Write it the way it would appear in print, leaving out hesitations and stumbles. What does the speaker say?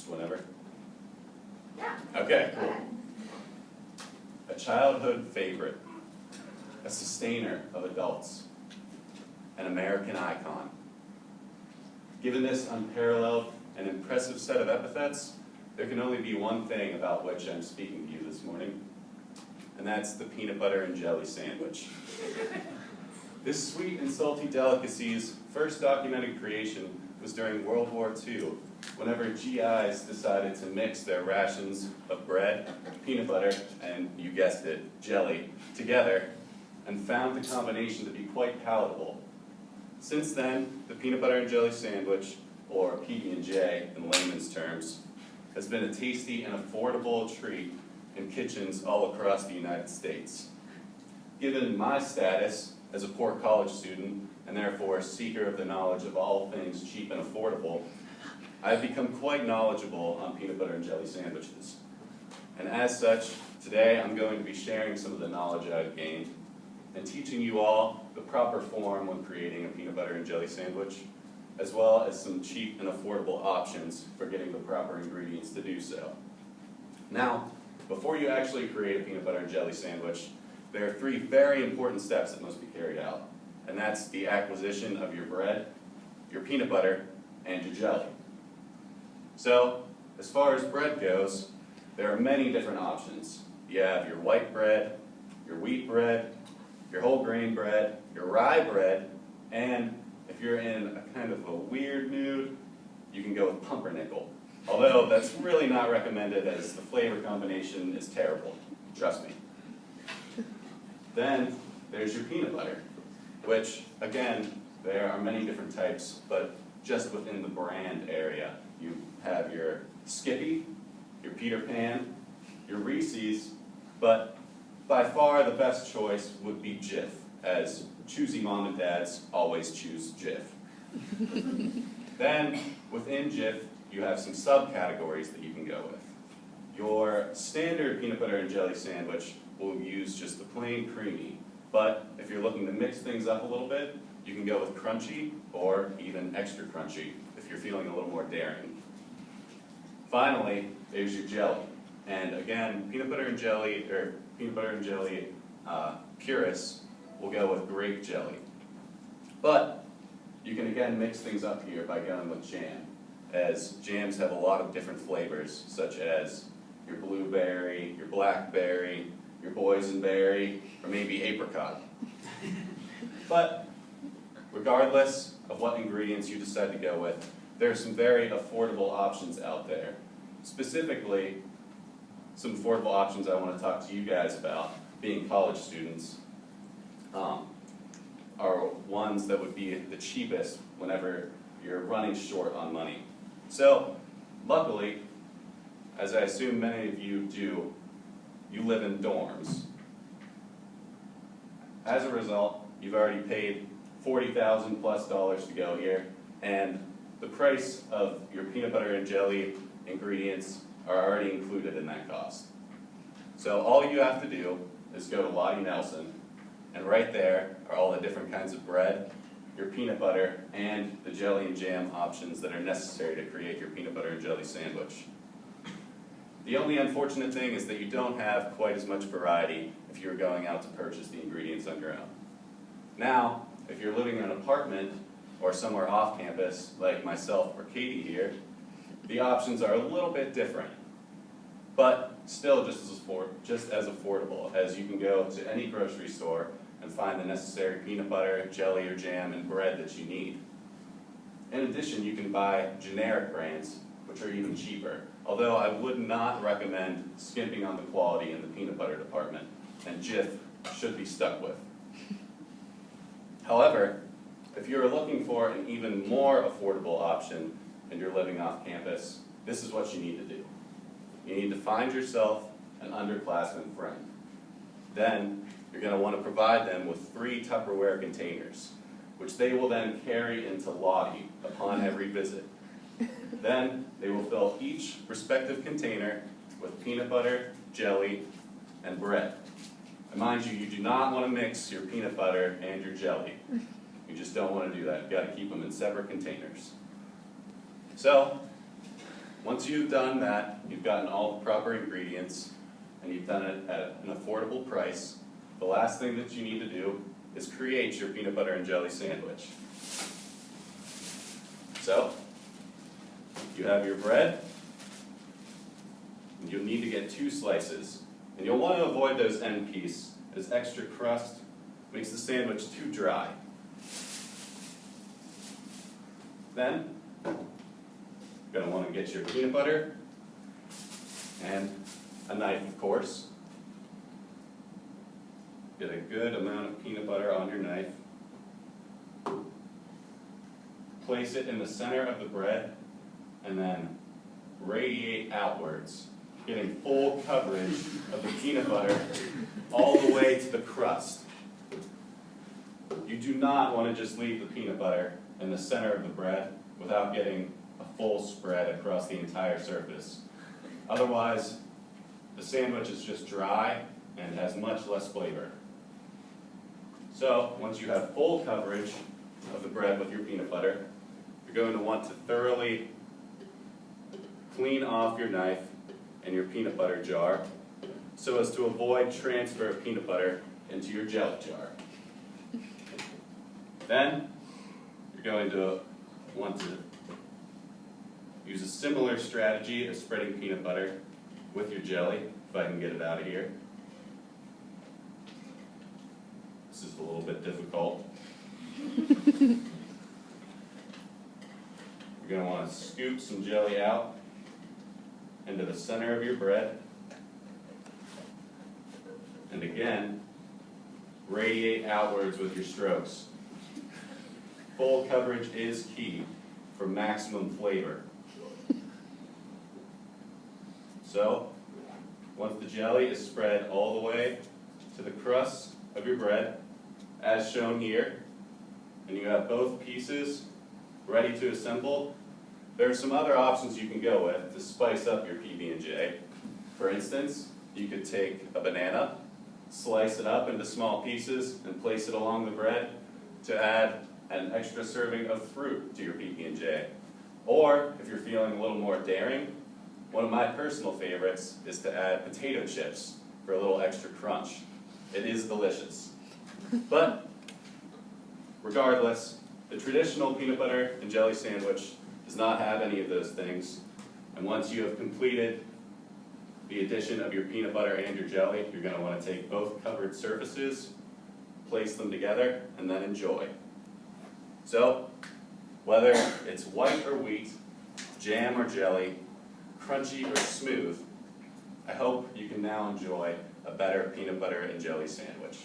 Just whenever? Yeah. Okay, cool. A childhood favorite, a sustainer of adults, an American icon. Given this unparalleled and impressive set of epithets, there can only be one thing about which I'm speaking to you this morning, and that's the peanut butter and jelly sandwich. This sweet and salty delicacy's first documented creation was during World War II, whenever GIs decided to mix their rations of bread, peanut butter, and you guessed it, jelly, together, and found the combination to be quite palatable. Since then, the peanut butter and jelly sandwich, or PB&J in layman's terms, has been a tasty and affordable treat in kitchens all across the United States. Given my status as a poor college student, and therefore a seeker of the knowledge of all things cheap and affordable, I've become quite knowledgeable on peanut butter and jelly sandwiches. And as such, today I'm going to be sharing some of the knowledge I've gained and teaching you all the proper form when creating a peanut butter and jelly sandwich, as well as some cheap and affordable options for getting the proper ingredients to do so. Now, before you actually create a peanut butter and jelly sandwich, there are 3 very important steps that must be carried out, and that's the acquisition of your bread, your peanut butter, and your jelly. So, as far as bread goes, there are many different options. You have your white bread, your wheat bread, your whole grain bread, your rye bread, and if you're in a kind of a weird mood, you can go with pumpernickel. Although that's really not recommended as the flavor combination is terrible, trust me. Then there's your peanut butter, which again, there are many different types, but just within the brand area. You have your Skippy, your Peter Pan, your Reese's, but by far the best choice would be Jif, as choosy mom and dads always choose Jif. Then, within Jif, you have some subcategories that you can go with. Your standard peanut butter and jelly sandwich will use just the plain creamy, but if you're looking to mix things up a little bit, you can go with crunchy or even extra crunchy if you're feeling a little more daring. Finally, there's your jelly. And again, peanut butter and jelly purists will go with grape jelly. But you can again mix things up here by going with jam, as jams have a lot of different flavors, such as your blueberry, your blackberry, your boysenberry, or maybe apricot. But regardless of what ingredients you decide to go with, there are some very affordable options out there. Specifically, some affordable options I want to talk to you guys about, being college students, are ones that would be the cheapest whenever you're running short on money. So, luckily, as I assume many of you do, you live in dorms. As a result, you've already paid $40,000 plus to go here, and the price of your peanut butter and jelly ingredients are already included in that cost. So all you have to do is go to Lottie Nelson, and right there are all the different kinds of bread, your peanut butter, and the jelly and jam options that are necessary to create your peanut butter and jelly sandwich. The only unfortunate thing is that you don't have quite as much variety if you're going out to purchase the ingredients on your own. Now, if you're living in an apartment or somewhere off campus, like myself or Katie here, the options are a little bit different, but still just as affordable, as you can go to any grocery store and find the necessary peanut butter, jelly, or jam, and bread that you need. In addition, you can buy generic brands, which are even cheaper, although I would not recommend skimping on the quality in the peanut butter department, and Jif should be stuck with. However, if you're looking for an even more affordable option and you're living off campus, this is what you need to do. You need to find yourself an underclassman friend. Then, you're going to want to provide them with 3 Tupperware containers, which they will then carry into Lottie upon every visit. Then, they will fill each respective container with peanut butter, jelly, and bread. And mind you, you do not want to mix your peanut butter and your jelly. You just don't want to do that. You've got to keep them in separate containers. So, Once you've done that, you've gotten all the proper ingredients, and you've done it at an affordable price, the last thing that you need to do is create your peanut butter and jelly sandwich. So, you have your bread, and you'll need to get 2 slices. And you'll want to avoid those end pieces, as extra crust makes the sandwich too dry. Then, you're going to want to get your peanut butter, and a knife, of course. Get a good amount of peanut butter on your knife. Place it in the center of the bread, and then radiate outwards, getting full coverage of the peanut butter all the way to the crust. You do not want to just leave the peanut butter in the center of the bread without getting a full spread across the entire surface. Otherwise, the sandwich is just dry and has much less flavor. So, once you have full coverage of the bread with your peanut butter, you're going to want to thoroughly clean off your knife and your peanut butter jar so as to avoid transfer of peanut butter into your jelly jar. Then, you're going to want to use a similar strategy as spreading peanut butter with your jelly, if I can get it out of here. This is a little bit difficult. You're going to want to scoop some jelly out into the center of your bread. And again, radiate outwards with your strokes. Full coverage is key for maximum flavor. So, once the jelly is spread all the way to the crust of your bread, as shown here, and you have both pieces ready to assemble, there are some other options you can go with to spice up your PB&J. For instance, you could take a banana, slice it up into small pieces, and place it along the bread to add an extra serving of fruit to your PB&J. Or, if you're feeling a little more daring, one of my personal favorites is to add potato chips for a little extra crunch. It is delicious. But, regardless, the traditional peanut butter and jelly sandwich does not have any of those things. And once you have completed the addition of your peanut butter and your jelly, you're going to want to take both covered surfaces, place them together, and then enjoy. So, whether it's white or wheat, jam or jelly, crunchy or smooth, I hope you can now enjoy a better peanut butter and jelly sandwich.